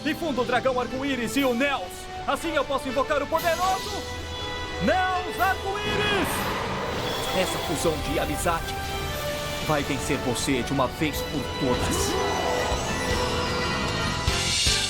Difunda o dragão arco-íris e o Nels. Assim eu posso invocar o poderoso Nels Arco-Íris. Essa fusão de amizade vai vencer você de uma vez por todas.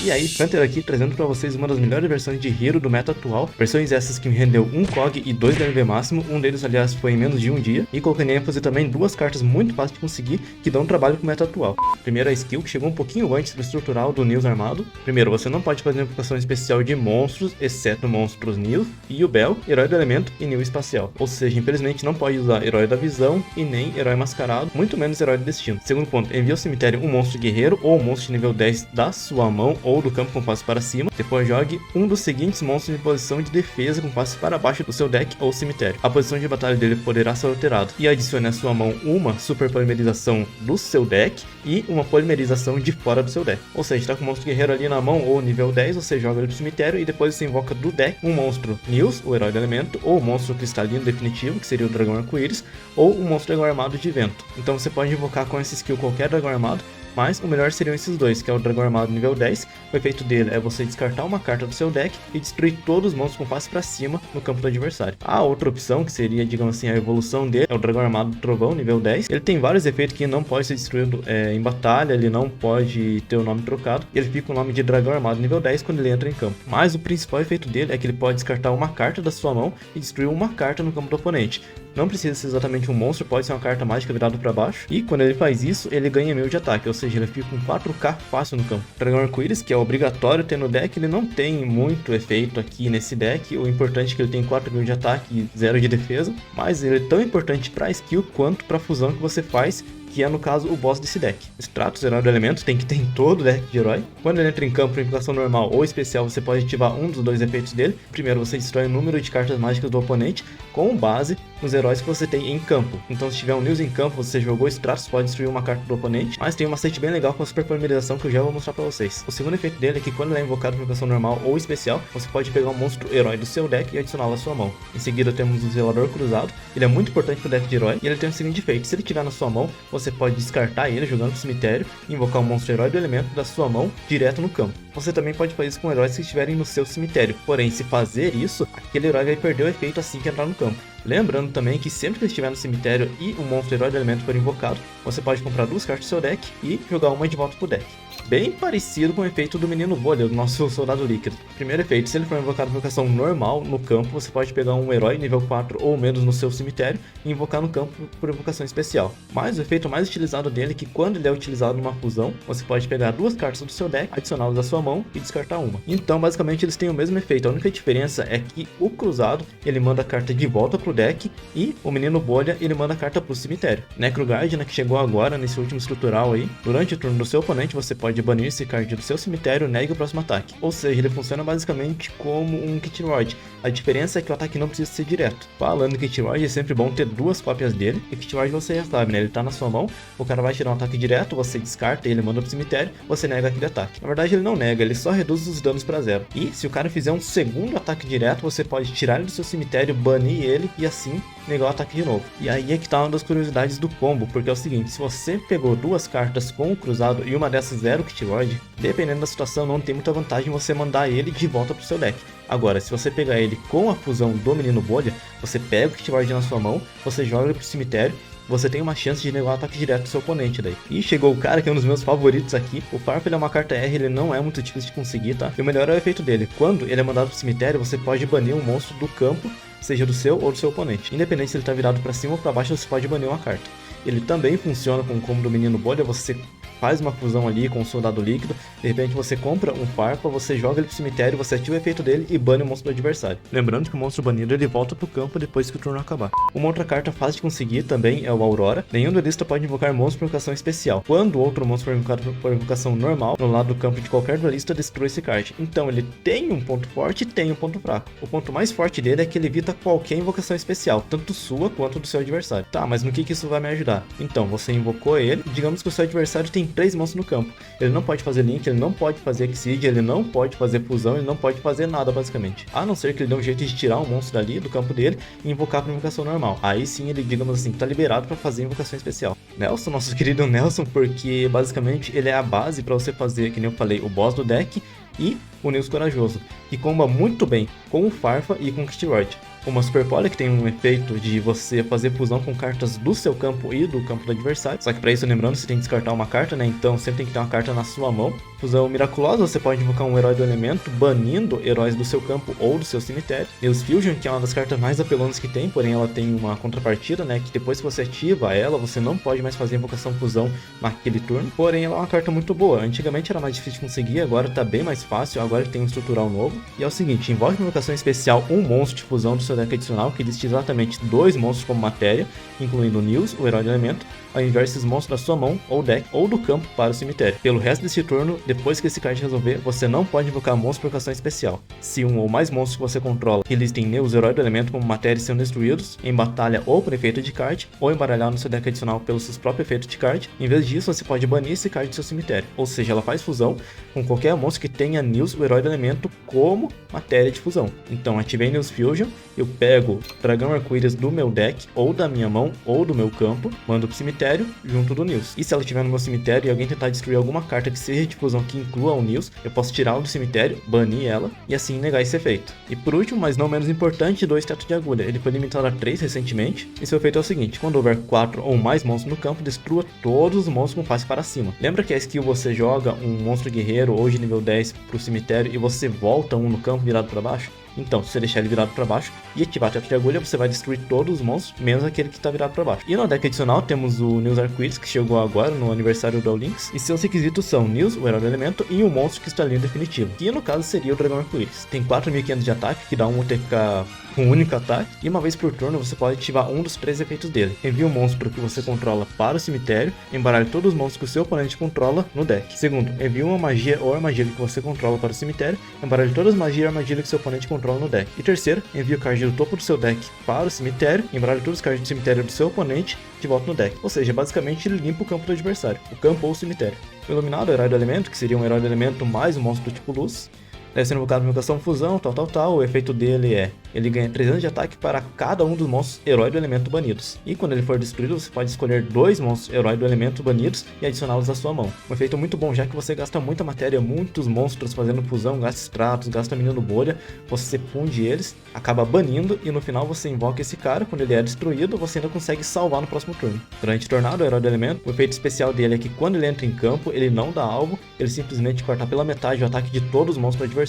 E aí, Panther aqui trazendo pra vocês uma das melhores versões de Hero do meta atual. Versões essas que me rendeu 1 COG e 2 LV máximo. Um deles, aliás, foi em menos de um dia. E coloquei ênfase também 2 cartas muito fáceis de conseguir que dão trabalho pro meta atual. Primeiro a skill, que chegou um pouquinho antes do estrutural do Nils armado. Primeiro, você não pode fazer invocação especial de monstros, exceto monstros Nils e o Bell, Herói do Elemento e Nils Espacial. Ou seja, infelizmente não pode usar Herói da Visão e nem Herói Mascarado, muito menos Herói do Destino. Segundo ponto, envia ao cemitério um monstro guerreiro ou um monstro de nível 10 da sua mão ou do campo com face para cima. Depois jogue um dos seguintes monstros em posição de defesa com face para baixo do seu deck ou cemitério. A posição de batalha dele poderá ser alterada. E adicione à sua mão uma super polimerização do seu deck e uma polimerização de fora do seu deck. Ou seja, está com o monstro guerreiro ali na mão ou nível 10, você joga ele pro cemitério e depois você invoca do deck um monstro Nils, o herói do elemento, ou um monstro cristalino definitivo, que seria o dragão arco-íris, ou um monstro dragão armado de vento. Então você pode invocar com essa skill qualquer dragão armado, mas o melhor seriam esses dois, que é o dragão armado nível 10. O efeito dele é você descartar uma carta do seu deck e destruir todos os monstros com face para cima no campo do adversário. A outra opção, que seria, digamos assim, a evolução dele, é o dragão armado trovão nível 10. Ele tem vários efeitos que não pode ser destruído em batalha, ele não pode ter o nome trocado. Ele fica com o nome de dragão armado nível 10 quando ele entra em campo. Mas o principal efeito dele é que ele pode descartar uma carta da sua mão e destruir uma carta no campo do oponente. Não precisa ser exatamente um monstro, pode ser uma carta mágica virada para baixo. E quando ele faz isso, ele ganha 1000 de ataque, ou seja, ele fica com 4k fácil no campo. O dragão arco-íris, que é obrigatório ter no deck, ele não tem muito efeito aqui nesse deck. O importante é que ele tem 4000 de ataque e 0 de defesa, mas ele é tão importante para skill quanto para fusão que você faz, que é no caso o boss desse deck. Stratos, herói do elemento, tem que ter em todo o deck de herói. Quando ele entra em campo em invocação normal ou especial, você pode ativar um dos dois efeitos dele. Primeiro, você destrói o número de cartas mágicas do oponente com base nos heróis que você tem em campo. Então, se tiver um Nils em campo, você jogou Stratos, pode destruir uma carta do oponente. Mas tem um macete bem legal com a super polimerização que eu já vou mostrar pra vocês. O segundo efeito dele é que quando ele é invocado em invocação normal ou especial, você pode pegar um monstro herói do seu deck e adicioná-lo à sua mão. Em seguida, temos o Zelador Cruzado. Ele é muito importante pro deck de herói e ele tem o seguinte efeito: se ele estiver na sua mão, você pode descartar ele jogando pro cemitério e invocar um monstro herói do elemento da sua mão direto no campo. Você também pode fazer isso com heróis que estiverem no seu cemitério, porém, se fazer isso, aquele herói vai perder o efeito assim que entrar no campo. Lembrando também que sempre que ele estiver no cemitério e um monstro herói do elemento for invocado, você pode comprar 2 cartas do seu deck e jogar uma de volta pro deck. Bem parecido com o efeito do menino bolha, do nosso soldado líquido. Primeiro efeito, se ele for invocado em invocação normal no campo, você pode pegar um herói nível 4 ou menos no seu cemitério e invocar no campo por invocação especial. Mas o efeito mais utilizado dele é que quando ele é utilizado numa fusão, você pode pegar 2 cartas do seu deck, adicioná-las à sua mão e descartar uma. Então basicamente eles têm o mesmo efeito, a única diferença é que o cruzado ele manda a carta de volta pro deck e o menino bolha ele manda a carta pro cemitério. Necroguard, né, que chegou agora nesse último estrutural aí, durante o turno do seu oponente você pode banir esse card do seu cemitério, negue o próximo ataque. Ou seja, ele funciona basicamente como um Kit Rod. A diferença é que o ataque não precisa ser direto. Falando em Kit Rod, é sempre bom ter 2 cópias dele. E Kit Rod você já sabe, né? Ele tá na sua mão, o cara vai tirar um ataque direto, você descarta ele, manda pro cemitério, você nega aquele ataque. Na verdade ele não nega, ele só reduz os danos pra 0. E se o cara fizer um segundo ataque direto, você pode tirar ele do seu cemitério, banir ele e assim negar o ataque de novo. E aí é que tá uma das curiosidades do combo, porque é o seguinte: se você pegou 2 cartas com o cruzado e uma dessas 0 Kit Rod, dependendo da situação não tem muita vantagem você mandar ele de volta pro seu deck. Agora, se você pegar ele com a fusão do menino bolha, você pega o Kit Rod na sua mão, você joga ele pro cemitério, você tem uma chance de negar o ataque direto do seu oponente daí. E chegou o cara que é um dos meus favoritos aqui. O Farf ele é uma carta R, ele não é muito difícil de conseguir, tá? E o melhor é o efeito dele. Quando ele é mandado pro cemitério, você pode banir um monstro do campo, seja do seu ou do seu oponente. Independente se ele tá virado pra cima ou pra baixo, você pode banir uma carta. Ele também funciona com o combo do menino bolha, você faz uma fusão ali com o soldado líquido, de repente você compra um Farpa, você joga ele pro cemitério, você ativa o efeito dele e bane o monstro do adversário. Lembrando que o monstro banido ele volta pro campo depois que o turno acabar. Uma outra carta fácil de conseguir também é o Aurora. Nenhum duelista pode invocar monstro por invocação especial. Quando outro monstro for invocado por invocação normal, no lado do campo de qualquer duelista, destrua esse card. Então ele tem um ponto forte e tem um ponto fraco. O ponto mais forte dele é que ele evita qualquer invocação especial, tanto sua quanto do seu adversário. Tá, mas no que isso vai me ajudar? Então, você invocou ele, digamos que o seu adversário tem 3 monstros no campo. Ele não pode fazer link, ele não pode fazer Exceed, ele não pode fazer fusão, ele não pode fazer nada basicamente. A não ser que ele dê um jeito de tirar um monstro dali do campo dele e invocar para invocação normal. Aí sim ele, digamos assim, tá liberado para fazer invocação especial. Nelson, nosso querido Nelson, porque basicamente ele é a base para você fazer, que nem eu falei, o boss do deck e o Nils Corajoso, que comba muito bem com o Farfa e com o Steroid. Uma Super Pole que tem um efeito de você fazer fusão com cartas do seu campo e do campo do adversário. Só que para isso, lembrando, você tem que descartar uma carta, né? Então sempre tem que ter uma carta na sua mão. Fusão Miraculosa, você pode invocar um herói do elemento, banindo heróis do seu campo ou do seu cemitério. News Fusion, que é uma das cartas mais apelonas que tem, porém ela tem uma contrapartida, né? Que depois que você ativa ela, você não pode mais fazer invocação fusão naquele turno. Porém, ela é uma carta muito boa. Antigamente era mais difícil de conseguir, agora tá bem mais fácil, agora que tem um estrutural novo. E é o seguinte, invoque uma invocação especial, um monstro de fusão do seu deck adicional, que liste exatamente 2 monstros como matéria, incluindo o Nils, o herói do elemento, ao enviar esses monstros da sua mão, ou deck, ou do campo para o cemitério. Pelo resto desse turno, depois que esse card resolver, você não pode invocar monstro por invocação especial. Se um ou mais monstros que você controla que listem Nils, o herói do elemento, como matéria, são destruídos, em batalha ou por efeito de card, ou embaralhar no seu deck adicional pelos seus próprios efeitos de card, em vez disso, você pode banir esse card do seu cemitério. Ou seja, ela faz fusão com qualquer monstro que tenha Nils, o herói do elemento, como matéria de fusão. Então, ativei News Fusion, eu pego Dragão Arco-Íris do meu deck, ou da minha mão, ou do meu campo, mando pro cemitério, junto do Nils. E se ela estiver no meu cemitério e alguém tentar destruir alguma carta que seja de fusão que inclua o Nils, eu posso tirá-la do cemitério, banir ela, e assim negar esse efeito. E por último, mas não menos importante, 2 Teto de Agulha. Ele foi limitado a 3 recentemente, e seu efeito é o seguinte: quando houver 4 ou mais monstros no campo, destrua todos os monstros com face para cima. Lembra que a skill você joga um monstro guerreiro, hoje nível 10, pro cemitério, e você volta um no campo virado para baixo? Então, se você deixar ele virado para baixo e ativar Teto de Agulha, você vai destruir todos os monstros, menos aquele que está virado para baixo. E no deck adicional temos o Nils Arco-Íris, que chegou agora no aniversário do All Links, e seus requisitos são Nils, o herói do elemento, e um monstro cristalino definitivo, que no caso seria o Dragão Arco-Íris. Tem 4.500 de ataque, que dá um TK com um único ataque, e uma vez por turno você pode ativar um dos 3 efeitos dele. Envie um monstro que você controla para o cemitério, embaralhe todos os monstros que o seu oponente controla no deck. Segundo, envie uma magia ou armadilha que você controla para o cemitério, embaralhe todas as magias e armadilhas que seu oponente controla no deck. E terceiro, envie o card do topo do seu deck para o cemitério, embaralhe todos os cards do cemitério do seu oponente de volta no deck. Ou seja, basicamente ele limpa o campo do adversário, o campo ou o cemitério. O Iluminado, o herói do elemento, que seria um herói do elemento mais um monstro do tipo luz, deve ser invocado uma invocação fusão, tal. O efeito dele é: ele ganha 300 de ataque para cada um dos monstros herói do elemento banidos. E quando ele for destruído, você pode escolher 2 monstros herói do elemento banidos e adicioná-los à sua mão. Um efeito muito bom, já que você gasta muita matéria, muitos monstros fazendo fusão, gasta extratos, gasta menino bolha, você funde eles, acaba banindo e no final você invoca esse cara. Quando ele é destruído, você ainda consegue salvar no próximo turno. Durante Tornado, o herói do elemento, o efeito especial dele é que quando ele entra em campo, ele não dá alvo, ele simplesmente corta pela metade o ataque de todos os monstros do adversário.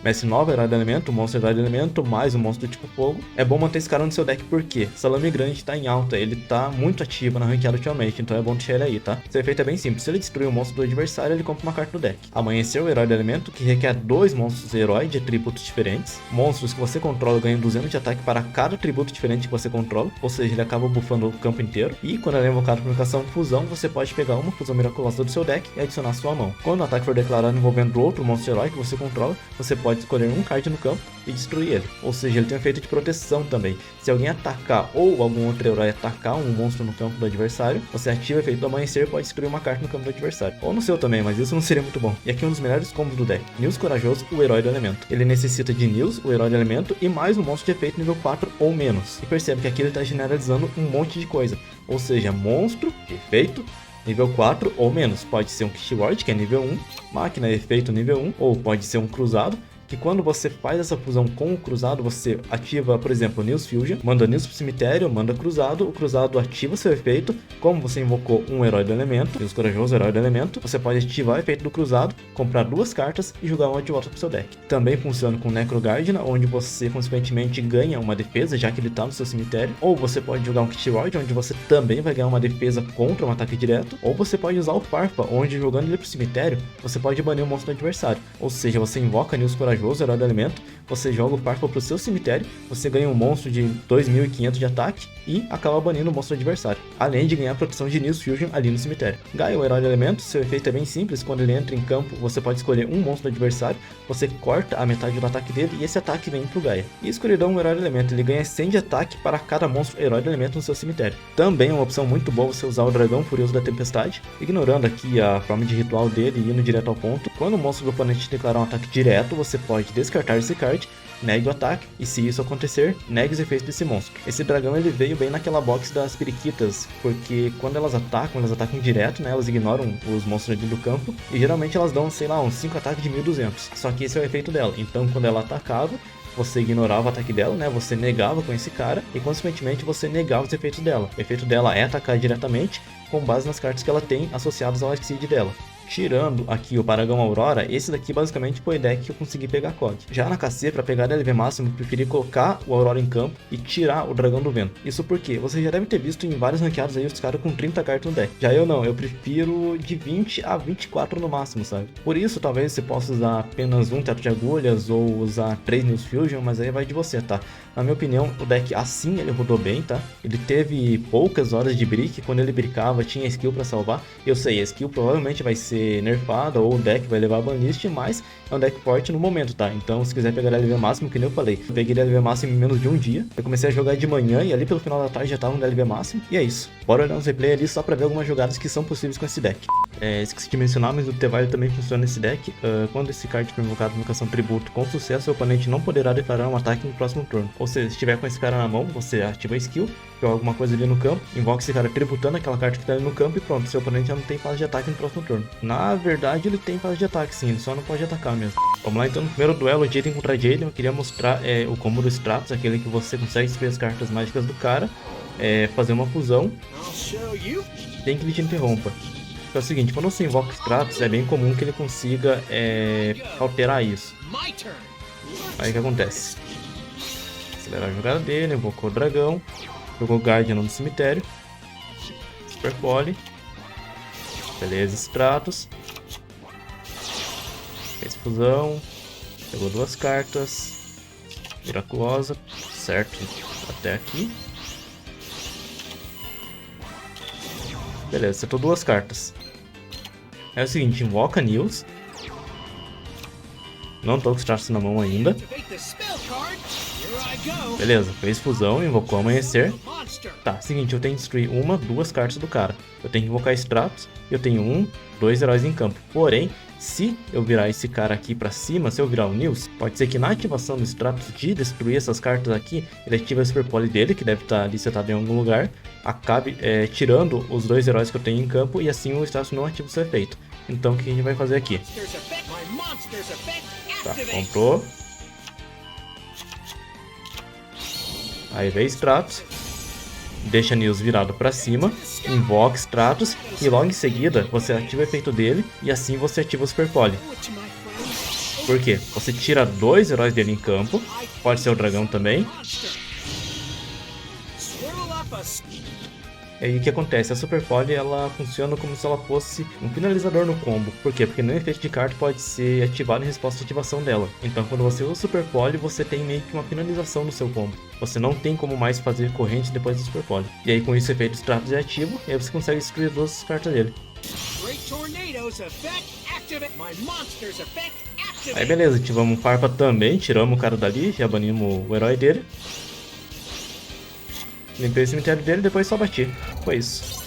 Mestre 9, herói do elemento, monstro herói do elemento, mais um monstro do tipo fogo. É bom manter esse cara no seu deck porque Salame Grande tá em alta, ele tá muito ativo na ranqueada ultimamente, então é bom deixar ele aí, tá? Seu efeito é bem simples: se ele destruir um monstro do adversário, ele compra uma carta do deck. Amanhecer, o herói do elemento, que requer 2 monstros herói de atributos diferentes. Monstros que você controla ganham 200 de ataque para cada atributo diferente que você controla, ou seja, ele acaba buffando o campo inteiro. E quando ele é invocado por invocação fusão, você pode pegar uma fusão miraculosa do seu deck e adicionar à sua mão. Quando o ataque for declarado envolvendo outro monstro herói que você controla, você pode escolher um card no campo e destruir ele. Ou seja, ele tem um efeito de proteção também. Se alguém atacar ou algum outro herói atacar um monstro no campo do adversário, você ativa o efeito do amanhecer e pode destruir uma carta no campo do adversário. Ou no seu também, mas isso não seria muito bom. E aqui um dos melhores combos do deck: Nils Corajoso, o herói do elemento. Ele necessita de Nils, o herói do elemento, e mais um monstro de efeito nível 4 ou menos. E percebe que aqui ele está generalizando um monte de coisa. Ou seja, monstro de efeito nível 4 ou menos. Pode ser um Keyword, que é nível 1, máquina efeito nível 1, ou pode ser um cruzado, que quando você faz essa fusão com o cruzado, você ativa, por exemplo, o Nils Fusion, manda Nils pro cemitério, manda cruzado, o cruzado ativa seu efeito. Como você invocou um herói do elemento, Nils Corajoso, herói do elemento, você pode ativar o efeito do cruzado, comprar 2 cartas e jogar uma de volta pro seu deck. Também funciona com Necro Guardian, onde você consequentemente ganha uma defesa, já que ele tá no seu cemitério. Ou você pode jogar um Keyword, onde você também vai ganhar uma defesa contra um ataque direto. Ou você pode usar o Farfa, onde jogando ele pro cemitério, você pode banir o monstro do adversário. Ou seja, você invoca Nils Corajoso, herói do elemento, você joga o Farfa pro seu cemitério, você ganha um monstro de 2.500 de ataque e acaba banindo o monstro adversário, além de ganhar a proteção de Nils Fusion ali no cemitério. Gaia, o herói do elemento, seu efeito é bem simples: quando ele entra em campo, você pode escolher um monstro do adversário, você corta a metade do ataque dele e esse ataque vem pro Gaia. E escuridão, o herói do elemento, ele ganha 100 de ataque para cada monstro herói do elemento no seu cemitério. Também é uma opção muito boa você usar o Dragão Furioso da Tempestade, ignorando aqui a forma de ritual dele e indo direto ao ponto. Quando o monstro do oponente declarar um ataque direto, você pode descartar esse card, negue o ataque, e se isso acontecer, negue os efeitos desse monstro. Esse dragão ele veio bem naquela box das periquitas, porque quando elas atacam direto, né, elas ignoram os monstros ali do campo, e geralmente elas dão, sei lá, uns 5 ataques de 1200, só que esse é o efeito dela. Então quando ela atacava, você ignorava o ataque dela, né, você negava com esse cara, e consequentemente você negava os efeitos dela. O efeito dela é atacar diretamente, com base nas cartas que ela tem associadas ao Exceed dela. Tirando aqui o Paragon Aurora, esse daqui basicamente foi o deck que eu consegui pegar COG. Já na KC, para pegar LV máximo, eu preferi colocar o Aurora em campo e tirar o Dragão do Vento. Isso porque você já deve ter visto em vários ranqueados aí os caras com 30 cartas no deck. Já eu não, eu prefiro de 20 a 24 no máximo, sabe? Por isso, talvez você possa usar apenas um Teto de Agulhas ou usar 3 News Fusion, mas aí vai de você, tá? Na minha opinião, o deck assim ele rodou bem, tá? Ele teve poucas horas de brick, quando ele brincava tinha skill para salvar. Eu sei, a skill provavelmente vai ser nerfada ou o deck vai levar a banlist, mas é um deck forte no momento, tá? Então se quiser pegar LV máximo, que nem eu falei, eu peguei LV máximo em menos de um dia. Eu comecei a jogar de manhã e ali pelo final da tarde já tava no LV máximo. E é isso. Bora olhar uns replay ali só pra ver algumas jogadas que são possíveis com esse deck. Esqueci de mencionar, mas o T-Vile também funciona nesse deck. Quando esse card for invocado na invocação tributo com sucesso, o oponente não poderá declarar um ataque no próximo turno. Ou seja, se estiver com esse cara na mão, você ativa a skill, joga alguma coisa ali no campo, invoca esse cara tributando aquela carta que tá ali no campo e pronto, seu oponente já não tem fase de ataque no próximo turno. Na verdade, ele tem fase de ataque sim, ele só não pode atacar mesmo. Vamos lá então, no primeiro duelo, Jaden contra Jaden, eu queria mostrar o combo do Stratos, aquele que você consegue destruir as cartas mágicas do cara, fazer uma fusão, tem que ele te interrompa. É o seguinte, quando você invoca Stratos, é bem comum que ele consiga alterar isso. Aí o que acontece? Acelerar a jogada dele, invocou o dragão, jogou Guardian no cemitério, Super Poly, beleza, Stratos, fez fusão, pegou 2 cartas, Miraculosa, certo, até aqui. Beleza, setou 2 cartas. É o seguinte, invoca Nils. Não tô com o Stratos na mão ainda. Beleza, fez fusão, invocou Amanhecer. Tá, seguinte, eu tenho que destruir 1, 2 cartas do cara. Eu tenho que invocar Stratos. Eu tenho 1, 2 heróis em campo. Porém, se eu virar esse cara aqui pra cima, se eu virar o Nils, pode ser que na ativação do Stratos de destruir essas cartas aqui, ele ativa a Super Poly dele, que deve estar ali setado em algum lugar, acabe tirando os 2 heróis que eu tenho em campo e assim o Stratos não ativa o seu efeito. Então o que a gente vai fazer aqui? Tá, comprou. Aí vem Stratos, deixa Nils virado pra cima, invoca Stratos e logo em seguida você ativa o efeito dele e assim você ativa o Super Poly. Por quê? Você tira 2 heróis dele em campo, pode ser o dragão também. E aí o que acontece? A Super Poly ela funciona como se ela fosse um finalizador no combo. Por quê? Porque nenhum efeito de carta pode ser ativado em resposta à ativação dela. Então quando você usa o Super Poly, você tem meio que uma finalização no seu combo. Você não tem como mais fazer corrente depois do Super Poly. E aí com isso o efeito Stratos é ativo, e aí você consegue destruir 2 cartas dele. Aí beleza, ativamos o Farpa também, tiramos o cara dali, já banimos o herói dele. Limpei o cemitério dele e depois só bati. Foi isso.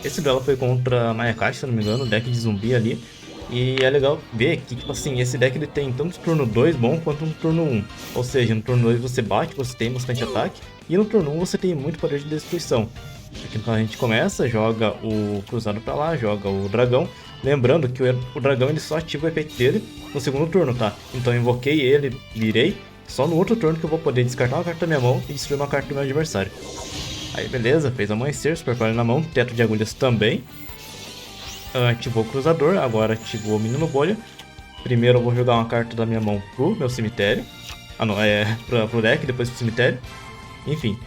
Esse duelo foi contra Mayakashi, se não me engano, deck de zumbi ali. E é legal ver que, tipo assim, esse deck ele tem tanto turno 2 bom quanto no turno 1. Ou seja, no turno 2 você bate, você tem bastante ataque. E no turno 1 você tem muito poder de destruição. Aqui então a gente começa, joga o cruzado pra lá, joga o dragão. Lembrando que o dragão ele só ativa o efeito dele no segundo turno, tá? Então eu invoquei ele, virei. Só no outro turno que eu vou poder descartar uma carta da minha mão e destruir uma carta do meu adversário. Aí beleza, fez Amanhecer, Super Poly na mão, Teto de Agulhas também. Ativou o Cruzador, agora ativou o Menino Bolha. Primeiro eu vou jogar uma carta da minha mão pro meu cemitério. Ah não, pro deck, depois pro cemitério. Enfim,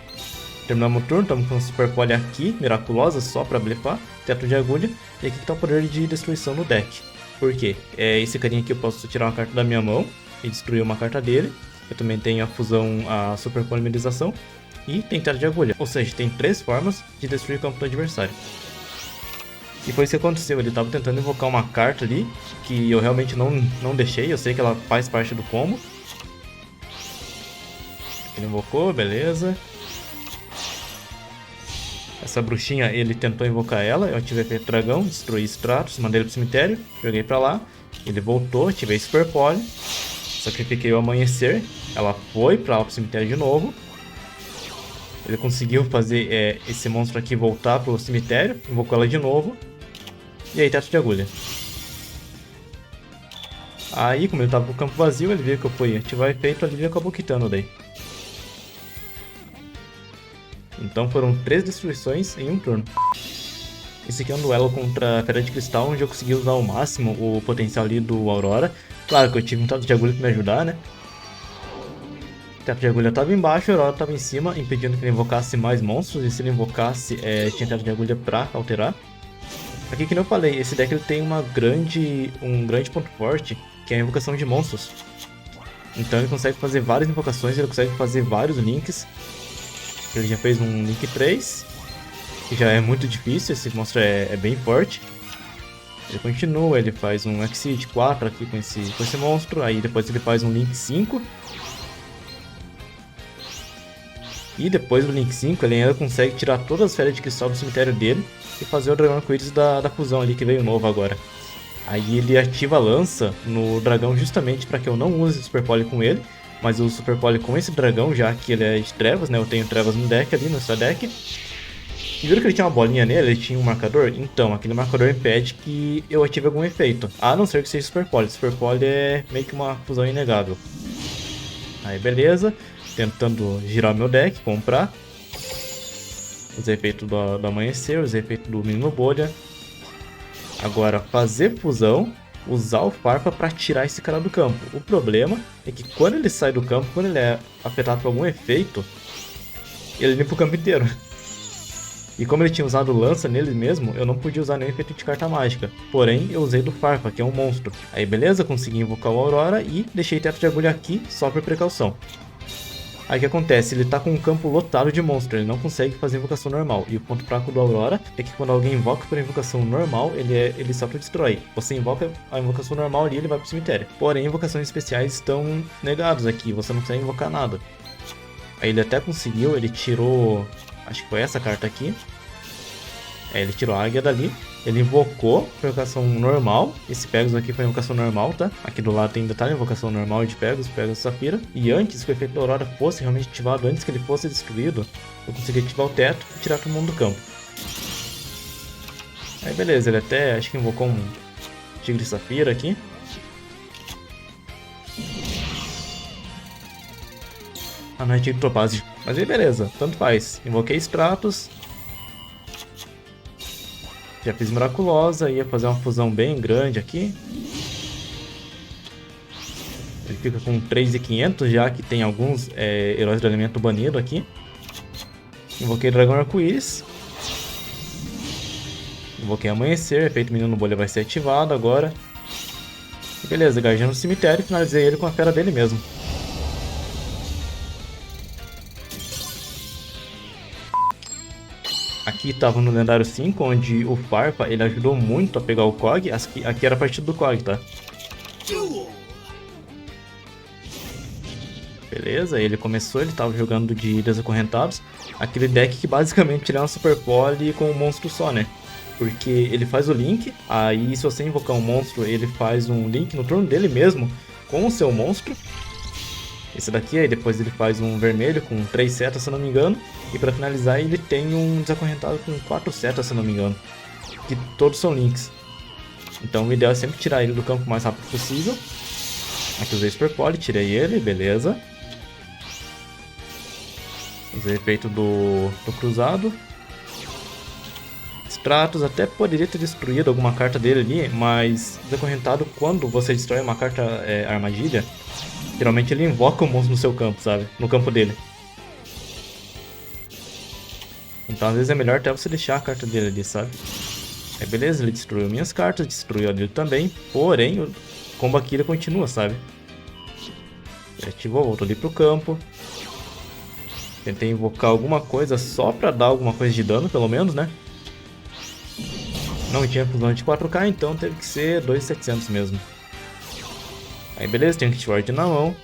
terminamos o turno, estamos com o Super Poly aqui, Miraculosa, só pra blefar. Teto de Agulha, e aqui que tá o poder de destruição no deck. Por quê? Esse carinha aqui eu posso tirar uma carta da minha mão e destruir uma carta dele. Eu também tenho a fusão, a super polimerização e tem Teto de Agulha. Ou seja, tem 3 formas de destruir o campo do adversário. E foi isso que aconteceu, ele estava tentando invocar uma carta ali, que eu realmente não deixei, eu sei que ela faz parte do combo. Ele invocou, beleza. Essa bruxinha, ele tentou invocar ela, eu ativei efeito dragão, destruí Stratos, mandei ele pro cemitério, joguei pra lá. Ele voltou, ativei Super Pole, sacrifiquei o Amanhecer, ela foi pra lá pro cemitério de novo. Ele conseguiu fazer esse monstro aqui voltar pro cemitério, invocou ela de novo. E aí, teto de agulha. Aí, como ele tava com o campo vazio, ele viu que eu fui ativar efeito ali e acabou quitando daí. Então foram 3 destruições em um turno. Esse aqui é um duelo contra a Fera de Cristal, onde eu consegui usar ao máximo o potencial ali do Aurora. Claro que eu tive um teto de agulha pra me ajudar, né? O teto de agulha estava embaixo, a Aurora estava em cima, impedindo que ele invocasse mais monstros. E se ele invocasse, tinha teto de agulha pra alterar. Aqui, que nem eu falei, esse deck ele tem um grande ponto forte, que é a invocação de monstros. Então ele consegue fazer várias invocações, ele consegue fazer vários links. Ele já fez um Link 3, que já é muito difícil, esse monstro é bem forte. Ele continua, ele faz um Exceed 4 aqui com esse monstro, aí depois ele faz um Link 5. E depois do Link 5 ele ainda consegue tirar todas as feras de cristal do cemitério dele e fazer o dragão arco-íris da fusão ali que veio novo agora. Aí ele ativa a lança no dragão justamente para que eu não use Super Pole com ele, mas eu uso Super Pole com esse dragão, já que ele é de trevas, né? Eu tenho trevas no deck ali, no extra deck. E viram que ele tinha uma bolinha nele, ele tinha um marcador? Então, aquele marcador impede que eu ative algum efeito, a não ser que seja Super Pole. Super Pole é meio que uma fusão inegável. Aí beleza, tentando girar o meu deck, comprar. Os efeitos do amanhecer, os efeitos do menino bolha. Agora fazer fusão, usar o Farpa para tirar esse cara do campo. O problema é que quando ele sai do campo, quando ele é afetado por algum efeito, ele limpa o campo inteiro. E como ele tinha usado lança nele mesmo, eu não podia usar nenhum efeito de carta mágica. Porém, eu usei do Farpa, que é um monstro. Aí beleza, consegui invocar o Aurora e deixei teto de agulha aqui só por precaução. Aí o que acontece? Ele tá com um campo lotado de monstro, ele não consegue fazer invocação normal. E o ponto fraco do Aurora é que quando alguém invoca por invocação normal, ele se autodestrói. Você invoca a invocação normal ali, ele vai pro cemitério. Porém, invocações especiais estão negadas aqui, você não consegue invocar nada. Aí ele até conseguiu, ele tirou... acho que foi essa carta aqui. Ele tirou a águia dali. Ele invocou a invocação normal. Esse Pegasus aqui foi a invocação normal, tá? Aqui do lado tem detalhe, invocação normal de Pegasus Safira. E antes que o efeito da Aurora fosse realmente ativado, antes que ele fosse destruído, eu consegui ativar o teto e tirar todo mundo do campo. Aí beleza, ele até acho que invocou um Tigre Safira aqui. Ah, não é Tigre Topázio. Mas aí beleza, tanto faz. Invoquei Stratos. Já fiz Miraculosa, ia fazer uma fusão bem grande aqui. Ele fica com 3.500 já que tem alguns heróis do elemento banido aqui. Invoquei Dragão Arco-Íris. Invoquei Amanhecer, efeito Menino Bolha vai ser ativado agora. E beleza, Guardião no cemitério e finalizei ele com a fera dele mesmo. Aqui estava no lendário 5, onde o Farpa ele ajudou muito a pegar o Cog. Aqui era a partida do Cog, tá? Beleza, ele começou, ele estava jogando de Desacorrentados. Aquele deck que basicamente ele é uma Super Pole com um monstro só, né? Porque ele faz o link, aí se você invocar um monstro, ele faz um link no turno dele mesmo com o seu monstro. Esse daqui, aí depois ele faz um vermelho com 3 setas, se eu não me engano. E pra finalizar ele tem um desacorrentado com 4 setas, se eu não me engano. Que todos são links. Então o ideal é sempre tirar ele do campo o mais rápido possível. Aqui usei Super Pole, tirei ele, beleza. Usei o efeito do cruzado. Stratos até poderia ter destruído alguma carta dele ali, mas desacorrentado, quando você destrói uma carta armadilha, geralmente ele invoca o monstro no seu campo, sabe? No campo dele. Então às vezes é melhor até você deixar a carta dele ali, sabe? Aí beleza, ele destruiu minhas cartas, destruiu a dele também, porém o combo aqui ele continua, sabe? Ele ativou, voltou ali pro campo. Tentei invocar alguma coisa só pra dar alguma coisa de dano, pelo menos, né? Não tinha fusão de 4K, então teve que ser 2.700 mesmo. Aí beleza, tem um Kitward na mão.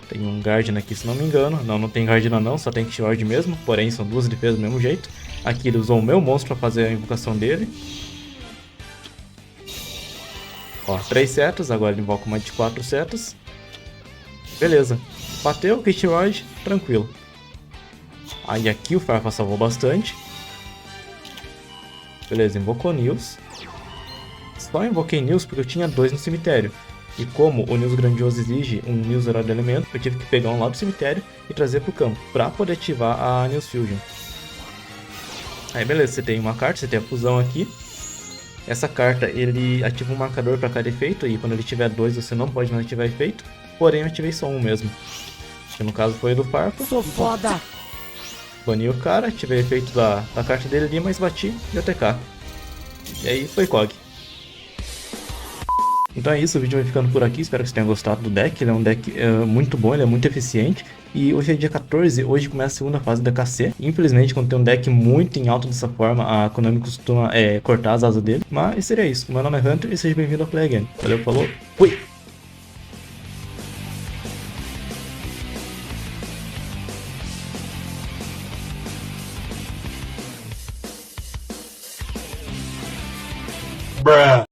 Tem um Guardian aqui, se não me engano. Não tem Guardian não, só tem Kitward mesmo. Porém, são duas defesas do mesmo jeito. Aqui ele usou o meu monstro para fazer a invocação dele. Ó, 3 setas, agora ele invoca uma de 4 setas. Beleza. Bateu, Kit Rod, tranquilo. Aí aqui o Farfa salvou bastante. Beleza, invocou Nils. Só invoquei Nils porque eu tinha 2 no cemitério. E como o Nils Grandioso exige um Nils Herói do Elemento, eu tive que pegar um lá do cemitério e trazer pro campo, pra poder ativar a Nils Fusion. Aí beleza, você tem uma carta, você tem a fusão aqui. Essa carta, ele ativa um marcador para cada efeito, e quando ele tiver 2 você não pode mais ativar efeito. Porém eu ativei só um mesmo, que no caso foi o do Farfa. Sou foda! Bani o cara, ativei efeito da carta dele ali, mas bati e ATK. E aí foi Cog. Então é isso, o vídeo vai ficando por aqui, espero que você tenha gostado do deck. Ele é um deck muito bom, ele é muito eficiente. E hoje é dia 14, hoje começa a segunda fase da KC. Infelizmente, quando tem um deck muito em alta dessa forma, a Konami costuma cortar as asas dele. Mas seria isso, meu nome é Hunter e seja bem-vindo ao Play Again. Valeu, falou, fui!